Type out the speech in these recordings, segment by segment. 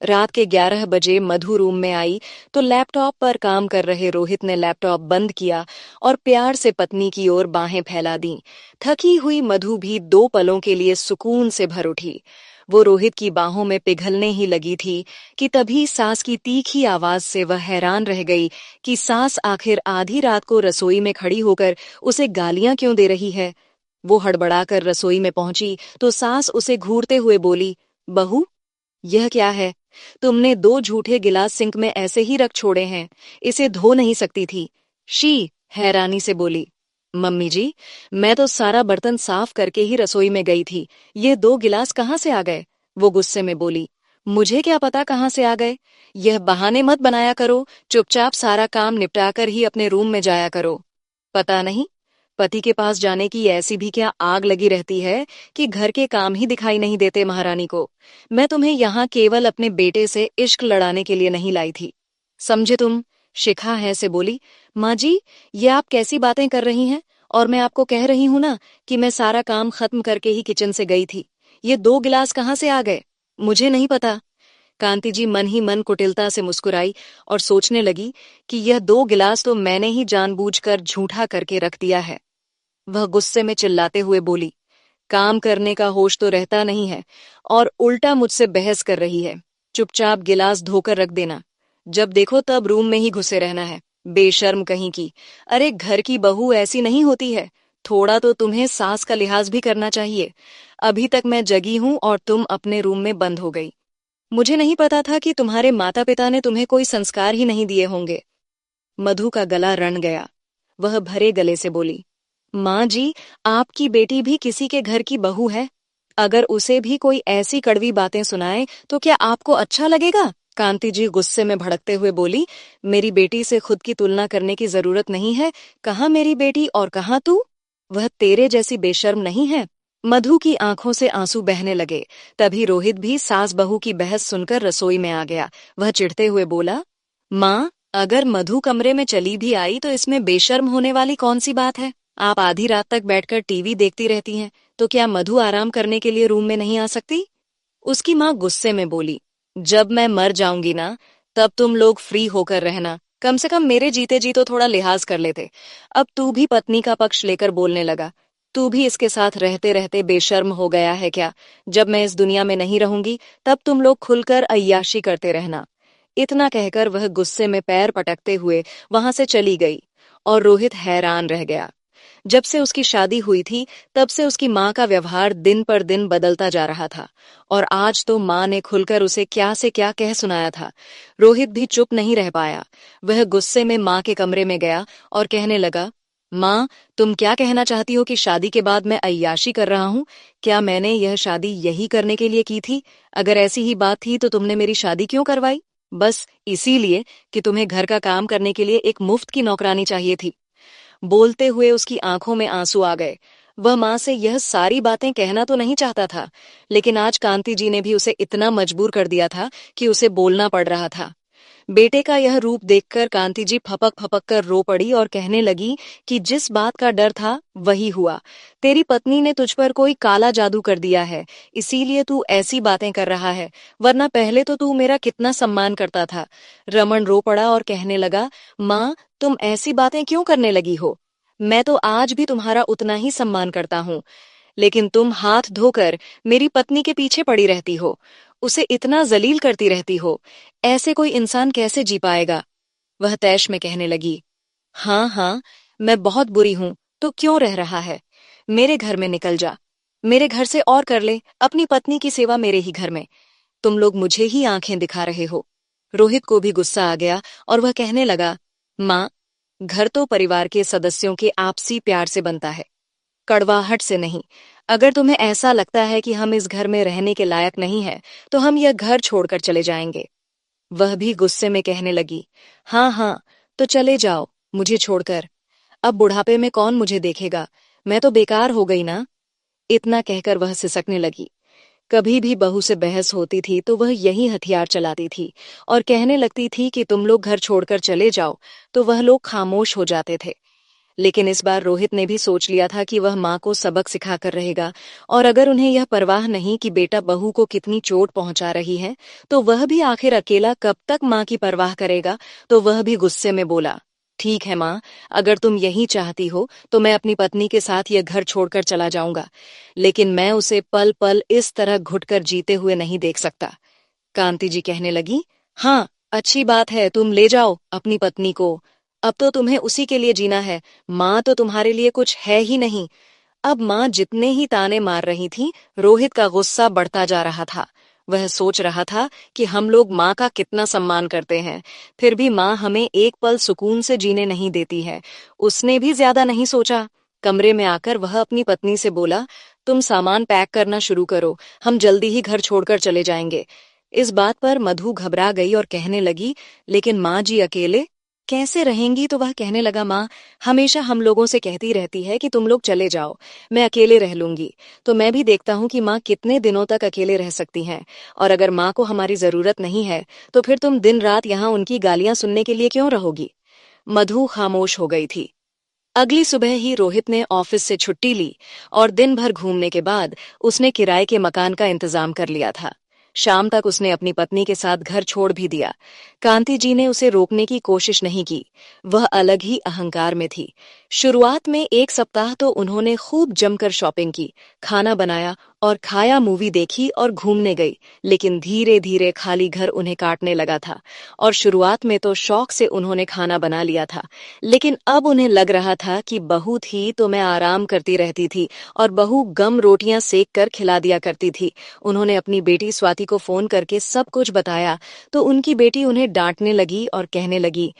रात के 11 बजे मधु रूम में आई तो लैपटॉप पर काम कर रहे रोहित ने लैपटॉप बंद किया और प्यार से पत्नी की ओर बाहें फैला दी। थकी हुई मधु भी 2 पलों के लिए सुकून से भर उठी। वो रोहित की बाहों में पिघलने ही लगी थी कि तभी सास की तीखी आवाज से वह हैरान रह गई कि सास आखिर आधी रात को रसोई में खड़ी होकर उसे गालियां क्यों दे रही है। वो हड़बड़ाकर रसोई में पहुंची तो सास उसे घूरते हुए बोली, बहू, यह क्या है? तुमने 2 झूठे गिलास सिंक में ऐसे ही रख छोड़े हैं, इसे धो नहीं सकती थी। शी, हैरानी से बोली। मम्मी जी, मैं तो सारा बर्तन साफ करके ही रसोई में गई थी, ये 2 गिलास कहाँ से आ गए? वो गुस्से में बोली। मुझे क्या पता कहाँ से आ गए? यह बहाने मत बनाया करो, चुपचाप सारा काम निपटाकर ही अपने रूम में जाया करो। पता नहीं, पति के पास जाने की ऐसी भी क्या आग लगी रहती है कि घर के काम ही दिखाई नहीं देते महारानी को। मैं तुम्हें यहाँ केवल अपने बेटे से इश्क लड़ाने के लिए नहीं लाई थी, समझे तुम? शिखा है से बोली। माँ जी, ये आप कैसी बातें कर रही हैं? और मैं आपको कह रही हूं ना कि मैं सारा काम खत्म करके ही किचन से गई थी। ये 2 गिलास कहाँ से आ गए? मुझे नहीं पता। कांति जी मन ही मन कुटिलता से मुस्कुराई और सोचने लगी कि यह 2 गिलास तो मैंने ही जानबूझकर झूठा करके रख दिया है। वह गुस्से में चिल्लाते हुए बोली, काम करने का होश तो रहता नहीं है और उल्टा मुझसे बहस कर रही है। चुपचाप गिलास धोकर रख देना, जब देखो तब रूम में ही घुसे रहना है। बेशर्म कहीं की। अरे घर की बहू ऐसी नहीं होती है, थोड़ा तो तुम्हें सास का लिहाज भी करना चाहिए। अभी तक मैं जगी हूं और तुम अपने रूम में बंद हो गई। मुझे नहीं पता था कि तुम्हारे माता पिता ने तुम्हें कोई संस्कार ही नहीं दिए होंगे। मधु का गला रण गया। वह भरे गले से बोली, माँ जी, आपकी बेटी भी किसी के घर की बहू है। अगर उसे भी कोई ऐसी कड़वी बातें सुनाए तो क्या आपको अच्छा लगेगा? कांति जी गुस्से में भड़कते हुए बोली, मेरी बेटी से खुद की तुलना करने की जरूरत नहीं है। कहाँ मेरी बेटी और कहाँ तू? वह तेरे जैसी बेशर्म नहीं है। मधु की आंखों से आंसू बहने लगे। तभी रोहित भी सास बहू की बहस सुनकर रसोई में आ गया। वह चिढ़ते हुए बोला, माँ, अगर मधु कमरे में चली भी आई तो इसमें बेशर्म होने वाली कौन सी बात है? आप आधी रात तक बैठकर टीवी देखती रहती हैं, तो क्या मधु आराम करने के लिए रूम में नहीं आ सकती? उसकी माँ गुस्से में बोली, जब मैं मर जाऊंगी ना, तब तुम लोग फ्री होकर रहना। कम से कम मेरे जीते जी तो थोड़ा लिहाज कर लेते। अब तू भी पत्नी का पक्ष लेकर बोलने लगा। तू भी इसके साथ रहते रहते बेशर्म हो गया है क्या? जब मैं इस दुनिया में नहीं रहूंगी, तब तुम लोग खुलकर अय्याशी करते रहना। इतना कहकर वह गुस्से में पैर पटकते हुए वहां से चली गई और रोहित हैरान रह गया। जब से उसकी शादी हुई थी, तब से उसकी माँ का व्यवहार दिन पर दिन बदलता जा रहा था और आज तो माँ ने खुलकर उसे क्या से क्या कह सुनाया था। रोहित भी चुप नहीं रह पाया। वह गुस्से में माँ के कमरे में गया और कहने लगा, माँ, तुम क्या कहना चाहती हो कि शादी के बाद मैं अय्याशी कर रहा हूँ? क्या मैंने यह शादी यही करने के लिए की थी? अगर ऐसी ही बात थी तो तुमने मेरी शादी क्यों करवाई? बस इसीलिए कि तुम्हें घर का काम करने के लिए एक मुफ्त की नौकरानी चाहिए थी। बोलते हुए उसकी आंखों में आंसू आ गए। वह माँ से यह सारी बातें कहना तो नहीं चाहता था, लेकिन आज कांति जी ने भी उसे इतना मजबूर कर दिया था कि उसे बोलना पड़ रहा था। बेटे का यह रूप देखकर कांति जी फपक फपक कर रो पड़ी और कहने लगी कि जिस बात का डर था वही हुआ। तेरी पत्नी ने तुझ पर कोई काला जादू कर दिया है, इसीलिए तू ऐसी बातें कर रहा है, वरना पहले तो तू मेरा कितना सम्मान करता था। रमन रो पड़ा और कहने लगा, माँ, तुम ऐसी बातें क्यों करने लगी हो? मैं तो आज भी तुम्हारा उतना ही सम्मान करता हूँ, लेकिन तुम हाथ धोकर मेरी पत्नी के पीछे पड़ी रहती हो, उसे इतना जलील करती रहती हो। ऐसे कोई इंसान कैसे जी पाएगा? वह तैश में कहने लगी, हाँ हाँ, मैं बहुत बुरी हूं, तो क्यों रह रहा है? मेरे घर में निकल जा, मेरे घर से और कर ले अपनी पत्नी की सेवा मेरे ही घर में। तुम लोग मुझे ही आंखें दिखा रहे हो। रोहित को भी गुस्सा आ गया और वह कहने लगा, माँ, घर तो परिवार के सदस्यों के आपसी प्यार से बनता है, कड़वाहट से नहीं। अगर तुम्हें ऐसा लगता है कि हम इस घर में रहने के लायक नहीं है, तो हम यह घर छोड़कर चले जाएंगे। वह भी गुस्से में कहने लगी, हाँ हाँ, तो चले जाओ मुझे छोड़कर। अब बुढ़ापे में कौन मुझे देखेगा? मैं तो बेकार हो गई ना। इतना कहकर वह सिसकने लगी। कभी भी बहू से बहस होती थी तो वह यही हथियार चलाती थी और कहने लगती थी कि तुम लोग घर छोड़कर चले जाओ, तो वह लोग खामोश हो जाते थे। लेकिन इस बार रोहित ने भी सोच लिया था कि वह माँ को सबक सिखाकर रहेगा, और अगर उन्हें यह परवाह नहीं कि बेटा बहू को कितनी चोट पहुंचा रही है, तो वह भी आखिर अकेला कब तक माँ की परवाह करेगा। तो वह भी गुस्से में बोला, ठीक है माँ, अगर तुम यही चाहती हो तो मैं अपनी पत्नी के साथ यह घर छोड़कर चला जाऊंगा, लेकिन मैं उसे पल पल इस तरह घुटकर जीते हुए नहीं देख सकता। कांति जी कहने लगी, हाँ, अच्छी बात है, तुम ले जाओ अपनी पत्नी को। अब तो तुम्हें उसी के लिए जीना है, माँ तो तुम्हारे लिए कुछ है ही नहीं। अब माँ जितने ही ताने मार रही थी, रोहित का गुस्सा बढ़ता जा रहा था। वह सोच रहा था कि हम लोग माँ का कितना सम्मान करते हैं, फिर भी माँ हमें एक पल सुकून से जीने नहीं देती है। उसने भी ज्यादा नहीं सोचा। कमरे में आकर वह अपनी पत्नी से बोला, तुम सामान पैक करना शुरू करो, हम जल्दी ही घर छोड़कर चले जाएंगे। इस बात पर मधु घबरा गई और कहने लगी, लेकिन माँ जी अकेले कैसे रहेंगी। तो वह कहने लगा, माँ हमेशा हम लोगों से कहती रहती है कि तुम लोग चले जाओ, मैं अकेले रह लूंगी। तो मैं भी देखता हूँ कि माँ कितने दिनों तक अकेले रह सकती हैं, और अगर माँ को हमारी जरूरत नहीं है तो फिर तुम दिन रात यहाँ उनकी गालियां सुनने के लिए क्यों रहोगी। मधु खामोश हो गई थी। अगली सुबह ही रोहित ने ऑफिस से छुट्टी ली, और दिन भर घूमने के बाद उसने किराए के मकान का इंतजाम कर लिया था। शाम तक उसने अपनी पत्नी के साथ घर छोड़ भी दिया। कांति जी ने उसे रोकने की कोशिश नहीं की, वह अलग ही अहंकार में थी। शुरुआत में एक सप्ताह तो उन्होंने खूब जमकर शॉपिंग की, खाना बनाया और खाया, मूवी देखी और घूमने गई। लेकिन धीरे धीरे खाली घर उन्हें काटने लगा था। और शुरुआत में तो शौक से उन्होंने खाना बना लिया था, लेकिन अब उन्हें लग रहा था कि बहू थी तो मैं आराम करती रहती थी, और बहू गम रोटियां सेक कर खिला दिया करती थी। उन्होंने अपनी बेटी स्वाति को फोन करके सब कुछ बताया, तो उनकी बेटी उन्हें डांटने लगी और कहने लगी,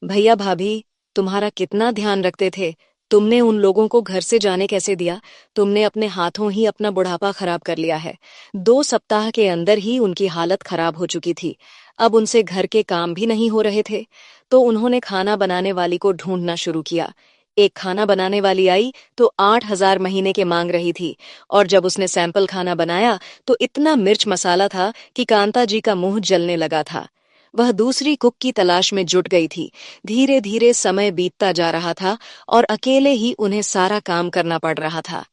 भैया भाभी तुम्हारा कितना ध्यान रखते थे, तुमने उन लोगों को घर से जाने कैसे दिया। तुमने अपने हाथों ही अपना बुढ़ापा खराब कर लिया है। 2 सप्ताह के अंदर ही उनकी हालत खराब हो चुकी थी। अब उनसे घर के काम भी नहीं हो रहे थे। तो उन्होंने खाना बनाने वाली को ढूंढना शुरू किया। एक खाना बनाने वाली आई तो 8,000 महीने के मांग रही थी, और जब उसने सैंपल खाना बनाया तो इतना मिर्च मसाला था कि कांता जी का मुंह जलने लगा था। वह दूसरी कुक की तलाश में जुट गई थी। धीरे धीरे समय बीतता जा रहा था, और अकेले ही उन्हें सारा काम करना पड़ रहा था।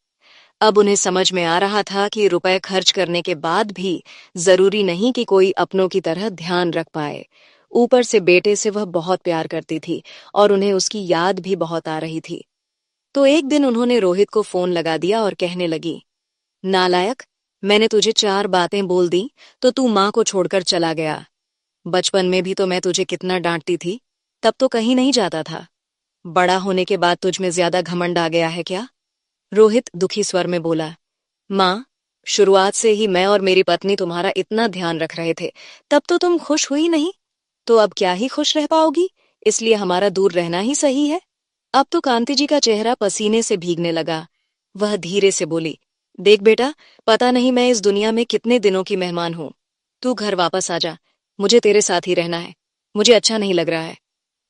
अब उन्हें समझ में आ रहा था कि रुपए खर्च करने के बाद भी जरूरी नहीं कि कोई अपनों की तरह ध्यान रख पाए। ऊपर से बेटे से वह बहुत प्यार करती थी, और उन्हें उसकी याद भी बहुत आ रही थी। तो एक दिन उन्होंने रोहित को फोन लगा दिया और कहने लगी, नालायक, मैंने तुझे 4 बातें बोल दी तो तू माँ को छोड़कर चला गया। बचपन में भी तो मैं तुझे कितना डांटती थी, तब तो कहीं नहीं जाता था। बड़ा होने के बाद तुझ में ज्यादा घमंड आ गया है क्या। रोहित दुखी स्वर में बोला, माँ, शुरुआत से ही मैं और मेरी पत्नी तुम्हारा इतना ध्यान रख रहे थे, तब तो तुम खुश हुई नहीं, तो अब क्या ही खुश रह पाओगी। इसलिए हमारा दूर रहना ही सही है। अब तो कांति जी का चेहरा पसीने से भीगने लगा। वह धीरे से बोली, देख बेटा, पता नहीं मैं इस दुनिया में कितने दिनों की मेहमान हूँ। तू घर वापस आ जा, मुझे तेरे साथ ही रहना है, मुझे अच्छा नहीं लग रहा है।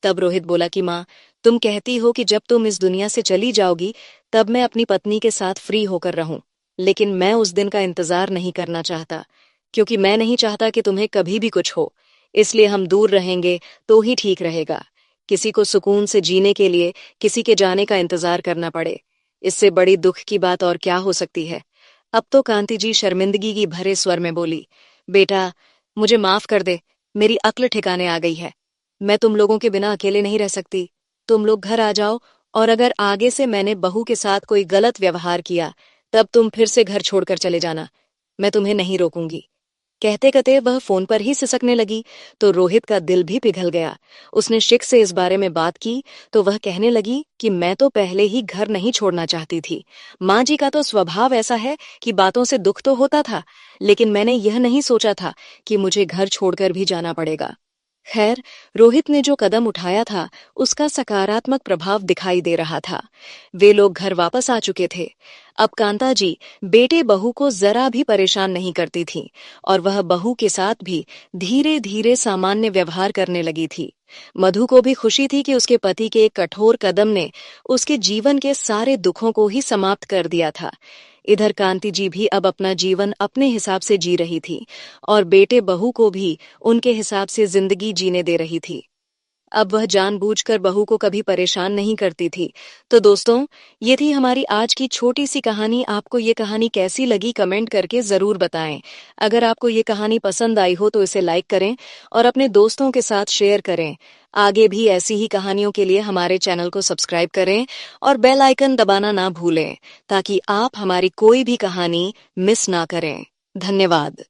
तब रोहित बोला कि माँ, तुम कहती हो कि जब तुम इस दुनिया से चली जाओगी तब मैं अपनी पत्नी के साथ फ्री होकर रहूं, लेकिन मैं उस दिन का इंतजार नहीं करना चाहता, क्योंकि मैं नहीं चाहता कि तुम्हें कभी भी कुछ हो। इसलिए हम दूर रहेंगे तो ही ठीक रहेगा। किसी को सुकून से जीने के लिए किसी के जाने का इंतजार करना पड़े, इससे बड़ी दुख की बात और क्या हो सकती है। अब तो कांति जी शर्मिंदगी की भरे स्वर में बोली, बेटा मुझे माफ कर दे, मेरी अक्ल ठिकाने आ गई है। मैं तुम लोगों के बिना अकेले नहीं रह सकती। तुम लोग घर आ जाओ, और अगर आगे से मैंने बहू के साथ कोई गलत व्यवहार किया तब तुम फिर से घर छोड़कर चले जाना, मैं तुम्हें नहीं रोकूंगी। कहते कहते वह फोन पर ही सिसकने लगी, तो रोहित का दिल भी पिघल गया। उसने शिक से इस बारे में बात की तो वह कहने लगी कि मैं तो पहले ही घर नहीं छोड़ना चाहती थी। माँ जी का तो स्वभाव ऐसा है कि बातों से दुख तो होता था, लेकिन मैंने यह नहीं सोचा था कि मुझे घर छोड़कर भी जाना पड़ेगा। खैर, रोहित ने जो कदम उठाया था उसका सकारात्मक प्रभाव दिखाई दे रहा था। वे लोग घर वापस आ चुके थे। अब कांता जी बेटे बहू को जरा भी परेशान नहीं करती थी, और वह बहू के साथ भी धीरे धीरे सामान्य व्यवहार करने लगी थी। मधु को भी खुशी थी कि उसके पति के एक कठोर कदम ने उसके जीवन के सारे दुखों को ही समाप्त कर दिया था। इधर कांति जी भी अब अपना जीवन अपने हिसाब से जी रही थी, और बेटे बहू को भी उनके हिसाब से जिंदगी जीने दे रही थी। अब वह जानबूझकर बहू को कभी परेशान नहीं करती थी। तो दोस्तों, ये थी हमारी आज की छोटी सी कहानी। आपको ये कहानी कैसी लगी कमेंट करके ज़रूर बताएं। अगर आपको ये कहानी पसंद आई हो तो इसे लाइक करें और अपने दोस्तों के साथ शेयर करें। आगे भी ऐसी ही कहानियों के लिए हमारे चैनल को सब्सक्राइब करें और बेल आइकन दबाना ना भूलें, ताकि आप हमारी कोई भी कहानी मिस ना करें। धन्यवाद।